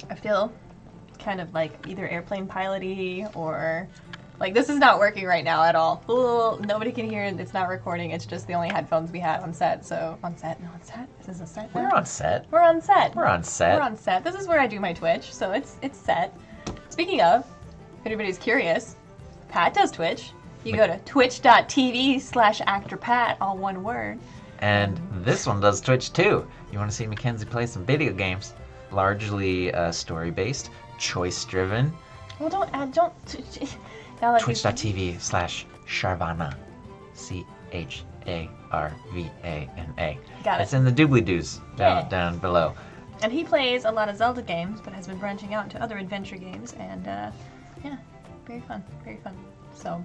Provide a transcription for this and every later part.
I feel kind of like either airplane pilot-y or like this is not working right now at all. Ooh, nobody can hear it. It's not recording. It's just the only headphones we had on set. So on set? No, on set? Is this a set? We're on set. We're on set. We're on set. We're on set. This is where I do my Twitch, so it's set. Speaking of, if anybody's curious, Pat does Twitch. You go to twitch.tv/actorpat, all one word. And this one does Twitch too. You want to see Mackenzie play some video games, largely story-based, choice-driven. Well, don't. Twitch.tv/Sharvana, CHARVANA. Got it. It's in the doobly-doos down below. And he plays a lot of Zelda games, but has been branching out into other adventure games, and yeah, very fun, very fun. So.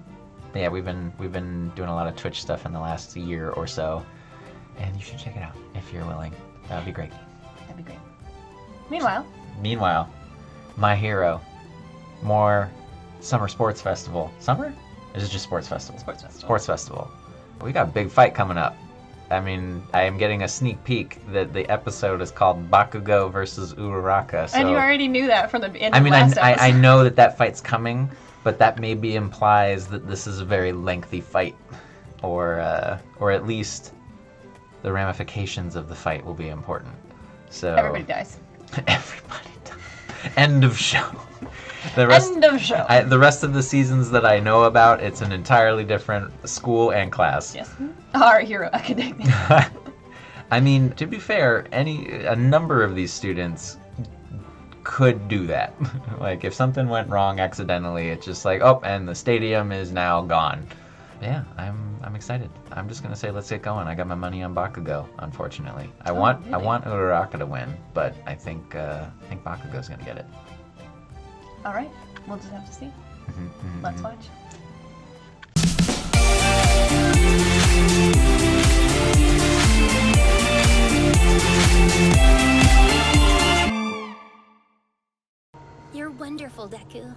Yeah, we've been doing a lot of Twitch stuff in the last year or so, and you should check it out if you're willing. That would be great. That'd be great. Meanwhile, my hero, more summer sports festival. Summer? Or is it just sports festival? Sports festival. Sports festival. We got a big fight coming up. I mean, I am getting a sneak peek that the episode is called Bakugo versus Uraraka. So, and you already knew that from the end I of mean, last episode. I know that fight's coming, but that maybe implies that this is a very lengthy fight, or at least the ramifications of the fight will be important. So everybody dies. Everybody dies. End of show. End of show. The rest of the seasons that I know about, it's an entirely different school and class. Yes. Our Hero Academia. I mean, to be fair, a number of these students could do that. Like, if something went wrong accidentally, it's just like, oh, and the stadium is now gone. Yeah, I'm excited. I'm just gonna say, let's get going. I got my money on Bakugo, unfortunately. I want Uraraka to win, but I think Bakugo's gonna get it. All right, we'll just have to see. Let's watch. You're wonderful, Deku.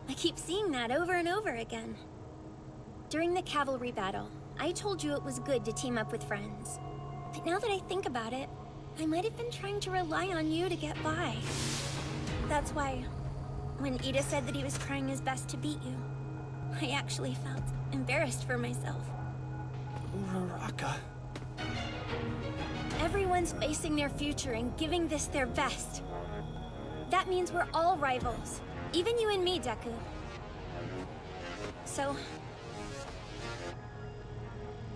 I keep seeing that over and over again. During the cavalry battle, I told you it was good to team up with friends. But now that I think about it, I might have been trying to rely on you to get by. That's why, when Ida said that he was trying his best to beat you, I actually felt embarrassed for myself. Uraraka. Everyone's facing their future and giving this their best. That means we're all rivals. Even you and me, Deku. So,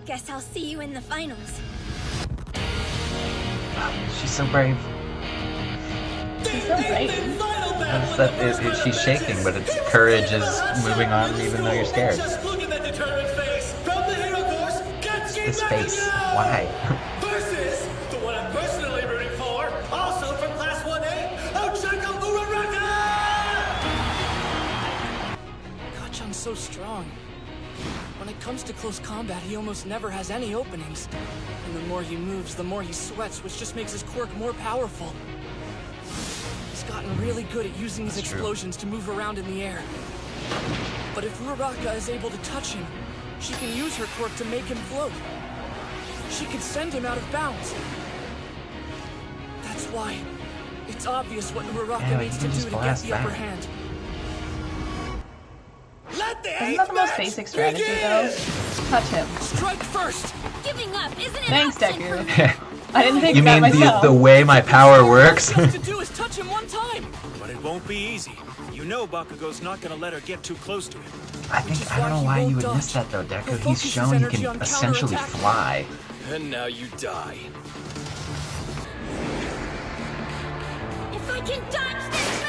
guess I'll see you in the finals. She's so brave. She's so brave. She's shaking, but it's courage is moving on even though you're scared. Just look at that determined face. From the hero course, This face. Why? Versus the one I'm personally rooting for, also from Class 1A, Ochako Uraraka! Kachan's so strong. When it comes to close combat, he almost never has any openings. And the more he moves, the more he sweats, which just makes his quirk more powerful. He's gotten really good at using his explosions to move around in the air. But if Uraraka is able to touch him, she can use her quirk to make him float. She could send him out of bounds. That's why it's obvious what Uraraka needs to do to get the upper hand. Let the Isn't that the most basic strategy, though? Touch him. Strike first! Giving up isn't an Thanks, option Deku. for me. I didn't think You of that mean myself. the way my power works? All she has to do is touch him one time! But it won't be easy. You know Bakugo's not gonna let her get too close to him. I don't know why you would miss that though, Deku. He's shown he can essentially fly. And now you die. If I can dodge this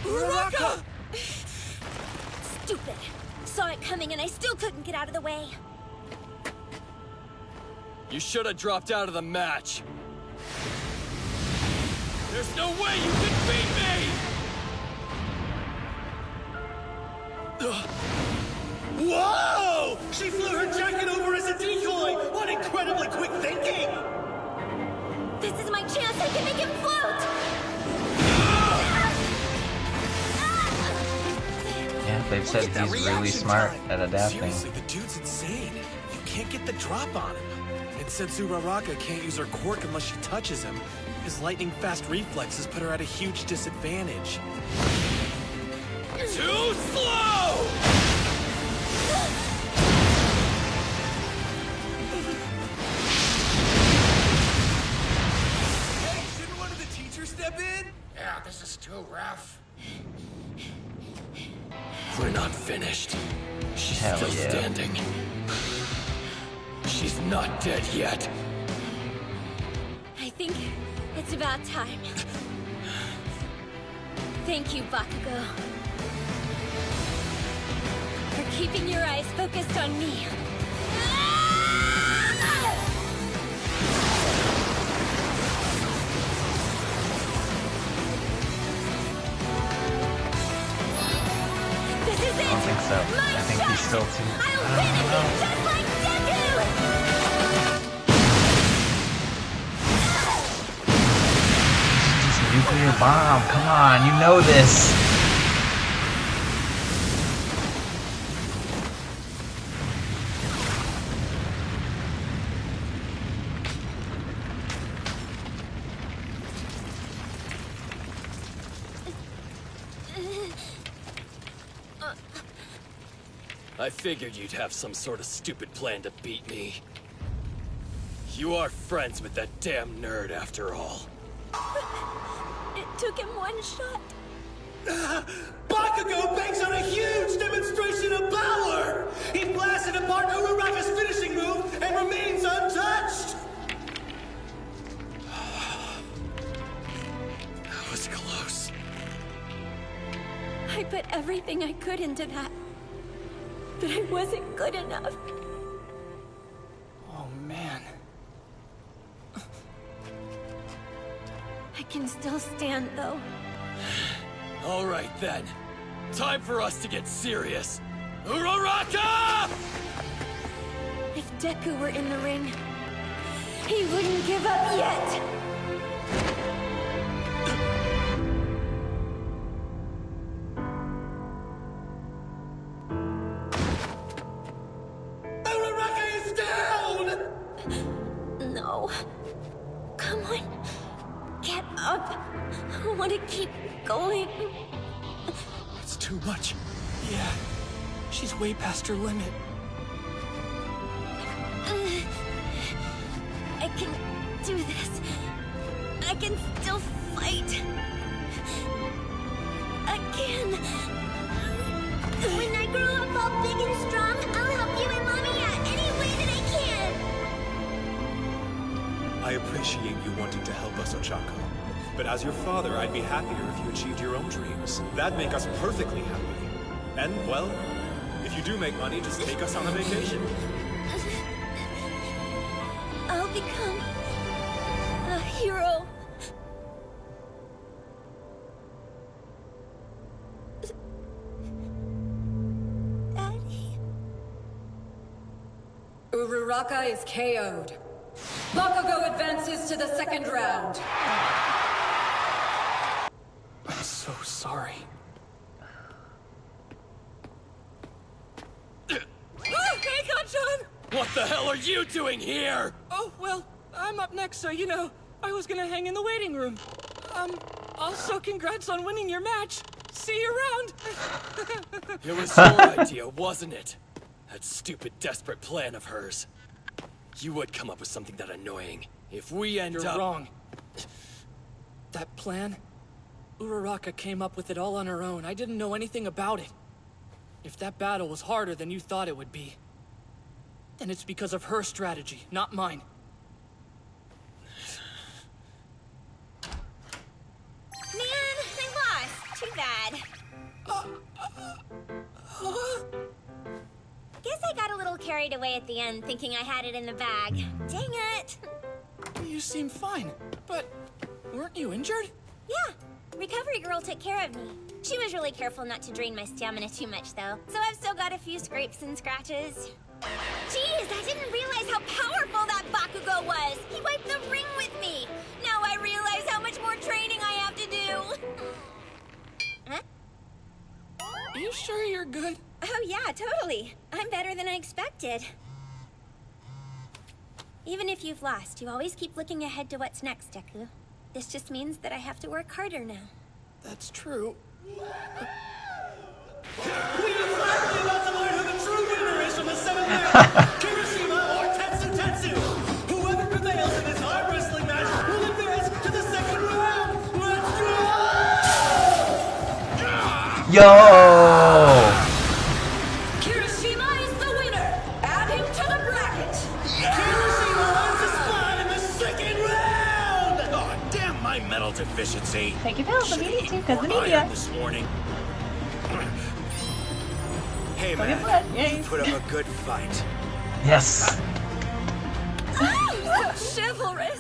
move! Uraraka! Stupid. Saw it coming and I still couldn't get out of the way. You should have dropped out of the match. There's no way you can beat me! Whoa! She flew her jacket over as a decoy! What incredibly quick thinking! This is my chance. I can make him float! Yeah, they've said he's really smart at adapting. Seriously, the dude's insane. You can't get the drop on him. It said Uraraka can't use her quirk unless she touches him. His lightning-fast reflexes put her at a huge disadvantage. Too slow! Hey, shouldn't one of the teachers step in? Yeah, this is too rough. We're not finished. She's Hell still yeah. standing. She's not dead yet. I think it's about time. Thank you, Bakugo. For keeping your eyes focused on me. This is it! I don't think so. My I think shot! he's still too. I'll finish it just like Deku! Nuclear bomb, come on, you know this. I figured you'd have some sort of stupid plan to beat me. You are friends with that damn nerd after all. It took him one shot. Bakugo banks on a huge demonstration of power! He blasted apart Uraraka's finishing move and remains untouched! That was close. I put everything I could into that. But I wasn't good enough. Oh, man. I can still stand, though. All right, then. Time for us to get serious. Uraraka! If Deku were in the ring, he wouldn't give up yet. Uraraka is down! No. Come on. Get up. I want to keep going. It's too much. Yeah, she's way past her limit. I can do this. I can still fight. Again. When I grow up all big and strong, I'll help you and Mommy out any way that I can. I appreciate you wanting to help us, Ochako. But as your father, I'd be happier if you achieved your own dreams. That'd make us perfectly happy. And, well, if you do make money, just take us on a vacation. I'll become a hero. Daddy. Uraraka is KO'd. Bakugo advances to the second round. I'm so sorry. Hey, Kanchan! What the hell are you doing here? Oh, well, I'm up next, so, you know, I was gonna hang in the waiting room. Also, congrats on winning your match. See you around. It was your idea, wasn't it? That stupid, desperate plan of hers. You would come up with something that annoying. If we end You're up... wrong. That plan? Uraraka came up with it all on her own. I didn't know anything about it. If that battle was harder than you thought it would be, then it's because of her strategy, not mine. Man, I lost. Too bad. Guess I got a little carried away at the end, thinking I had it in the bag. Dang it. You seem fine, but weren't you injured? Yeah, Recovery Girl took care of me. She was really careful not to drain my stamina too much, though. So I've still got a few scrapes and scratches. Jeez, I didn't realize how powerful that Bakugo was. He wiped the ring with me. Now I realize how much more training I have to do. Huh? Are you sure you're good? Oh yeah, totally. I'm better than I expected. Even if you've lost, you always keep looking ahead to what's next, Deku. This just means that I have to work harder now. That's true. We are finally about to learn who the true winner is from the 7th round! Kirishima or Tetsu Tetsu! Whoever prevails in this arm wrestling match will advance to the 2nd round! Let's go! Yo! Kirishima is the winner! Add him to the bracket! Kirishima earns a spot in the 2nd round! Oh, damn my metal deficiency. Take your pills if you need to, because the More media. iron this morning. Hey Look at man, blood. Yay. put up a good fight. Yes! Chivalrous!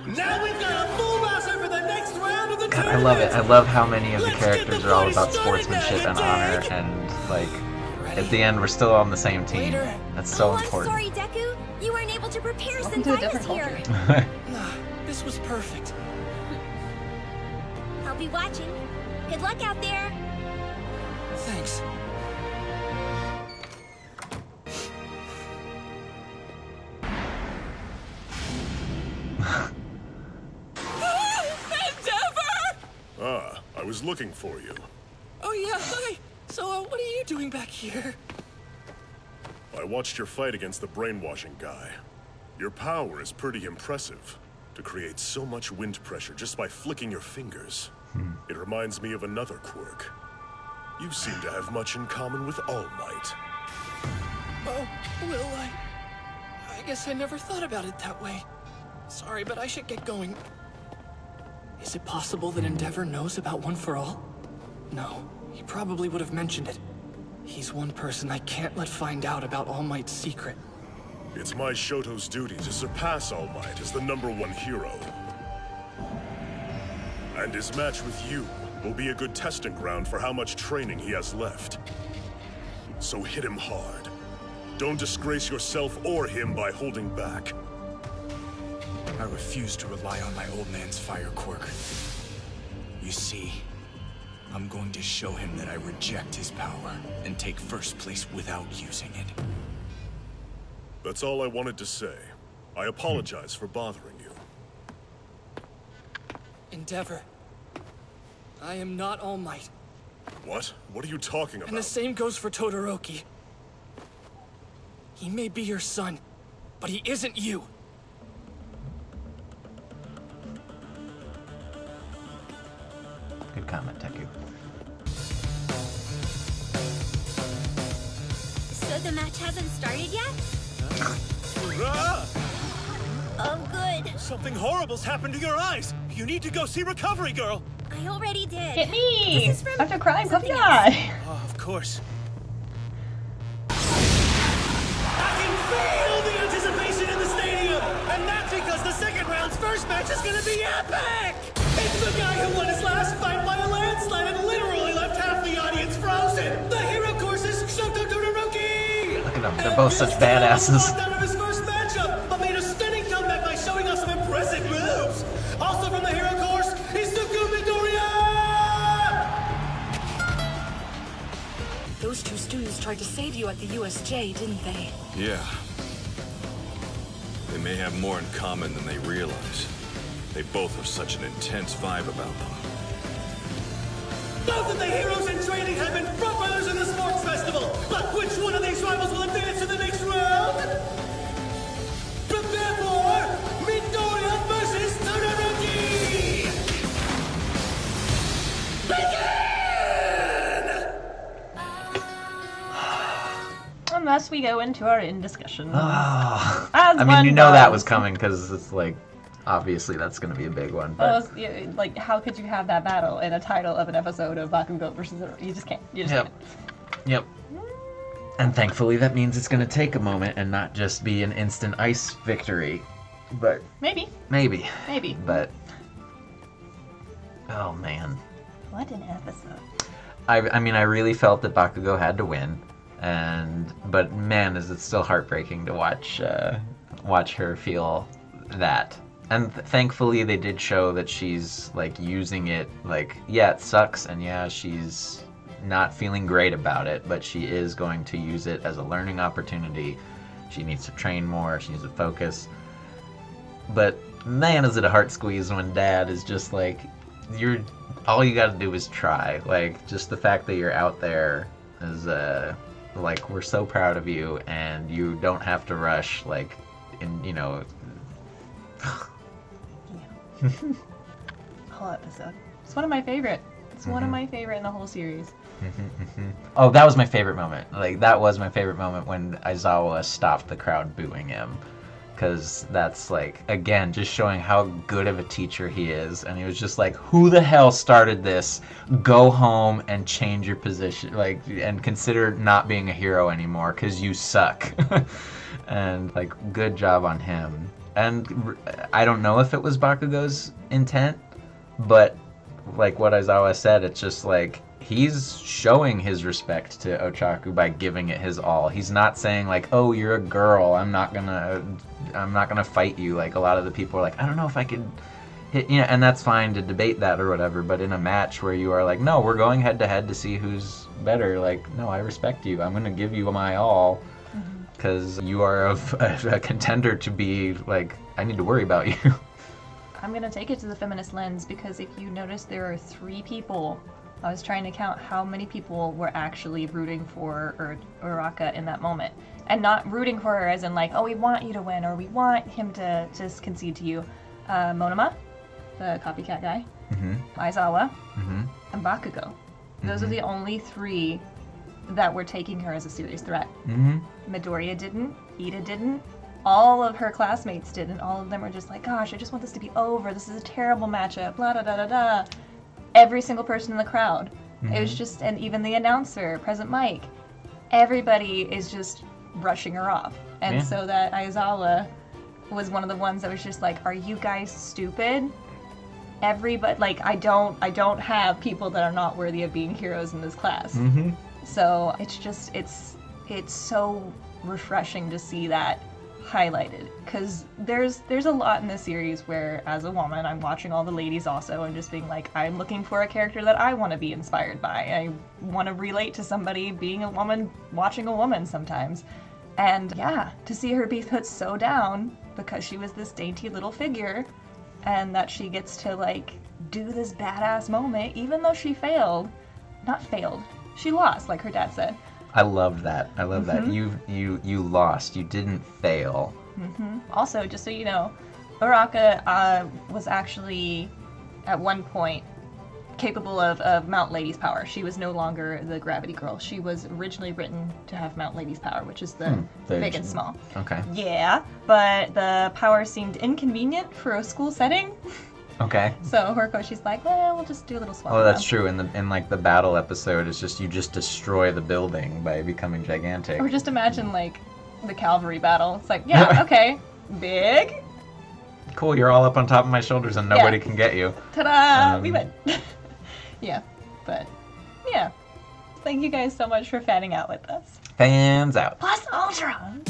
Now we've got a full roster for the next round of the God, I tournament! love it. I love how many of the Let's get characters the are all party about started, sportsmanship and honor, Mackenzie! and like at the end we're still on the same team. Later. That's so Oh, important. I'm sorry, Deku. You weren't able to prepare Welcome since to a I was different here. Nah, this was perfect. I'll be watching. Good luck out there. Thanks. Endeavor! Ah, I was looking for you. Oh yeah, hi. So, what are you doing back here? I watched your fight against the brainwashing guy. Your power is pretty impressive. To create so much wind pressure just by flicking your fingers. It reminds me of another quirk. You seem to have much in common with All Might. Oh, well, I guess I never thought about it that way. Sorry, but I should get going. Is it possible that Endeavor knows about One for All? No, he probably would have mentioned it. He's one person I can't let find out about All Might's secret. It's my Shoto's duty to surpass All Might as the #1 hero. And his match with you will be a good testing ground for how much training he has left. So hit him hard. Don't disgrace yourself or him by holding back. I refuse to rely on my old man's fire quirk. You see, I'm going to show him that I reject his power and take first place without using it. That's all I wanted to say. I apologize for bothering you. Endeavor. I am not All Might. What? What are you talking And the about? same goes for Todoroki. He may be your son, but he isn't you. Good comment, Deku. So the match hasn't started yet? Ah! Oh, good. Something horrible's happened to your eyes! You need to go see Recovery Girl! I already did. Get me! This is from After crying, puppy something eye. Oh, of course. I can feel the anticipation in the stadium! And that's because the 2nd round's first match is gonna be epic! It's the guy who won his last fight by a landslide and literally left half the audience frozen! The hero course's Todoroki! Look at them. They're both such badasses. Out of his first matchup, but made a stunning comeback by showing us some impressive moves! Also from the hero course is Midoriya! Those two students tried to save you at the USJ, didn't they? Yeah. They may have more in common than they realize. They both have such an intense vibe about them. Both of the heroes in training have been front runners in the sports festival, but which one of these rivals will advance to the next round? Prepare for Midoriya versus Todoroki! Begin! Unless we go into our discussion. Oh. As I mean, one you know that does. was coming because it's like, obviously that's going to be a big one. But Well, like, how could you have that battle in a title of an episode of Bakugo versus Uraraka? You just can't. You just Yep. can't. Yep. And thankfully that means it's going to take a moment and not just be an instant ice victory. But Maybe. maybe. Maybe. But oh man. What an episode. I mean, I really felt that Bakugo had to win, but man, is it still heartbreaking to watch her feel that. And thankfully, they did show that she's like using it. Like, yeah, it sucks, and yeah, she's not feeling great about it, but she is going to use it as a learning opportunity. She needs to train more. She needs to focus, But man, is it a heart squeeze when Dad is just like, all you got to do is try. Like, just the fact that you're out there is like, we're so proud of you, and you don't have to rush. Like, Whole episode. It's one of my favorite. It's one of my favorite in the whole series. Oh, that was my favorite moment. Like, that was my favorite moment when Aizawa stopped the crowd booing him. Because that's, like, again, just showing how good of a teacher he is. And he was just like, who the hell started this? Go home and change your position. Like, and consider not being a hero anymore, because you suck. And, like, good job on him. And I don't know if it was Bakugo's intent, but, like what Aizawa said, it's just like, he's showing his respect to Ochaku by giving it his all. He's not saying like, oh, you're a girl, I'm not gonna fight you. Like, a lot of the people are like, I don't know if I could hit, and that's fine to debate that or whatever, but in a match where you are like, no, we're going head to head to see who's better, like, no, I respect you, I'm gonna give you my all, because you are a contender to be like, I need to worry about you. I'm gonna take it to the feminist lens, because if you notice, there are 3 people. I was trying to count how many people were actually rooting for Uraraka in that moment. And not rooting for her as in like, oh, we want you to win, or we want him to just concede to you. Monoma, the copycat guy, Aizawa, and Bakugo. Those are the only 3 that were taking her as a serious threat. Midoriya didn't, Ida didn't, all of her classmates didn't. All of them were just like, gosh, I just want this to be over. This is a terrible matchup, blah, da, da, da, da. Every single person in the crowd. It was just, and even the announcer, Present Mike, everybody is just brushing her off. And so that Aizawa was one of the ones that was just like, are you guys stupid? Everybody, like, I don't have people that are not worthy of being heroes in this class. So it's just, it's so refreshing to see that highlighted, because there's a lot in this series where, as a woman, I'm watching all the ladies also and just being like, I'm looking for a character that I want to be inspired by. I want to relate to somebody being a woman watching a woman sometimes. And yeah, to see her be put so down because she was this dainty little figure, and that she gets to like do this badass moment even though she she lost, like her dad said. I love that. I love that. You lost. You didn't fail. Also, just so you know, Uraraka was actually, at one point, capable of Mount Lady's power. She was no longer the gravity girl. She was originally written to have Mount Lady's power, which is the big and small. Okay. Yeah, but the power seemed inconvenient for a school setting. Okay. So her coach, she's like, well, we'll just do a little swap. Oh, that's true. In like the battle episode, it's just you just destroy the building by becoming gigantic. Or just imagine like the cavalry battle. It's like, yeah, okay, big. Cool, you're all up on top of my shoulders and nobody can get you. Ta-da! We win. Yeah, but yeah. Thank you guys so much for fanning out with us. Fans out. Plus Ultra!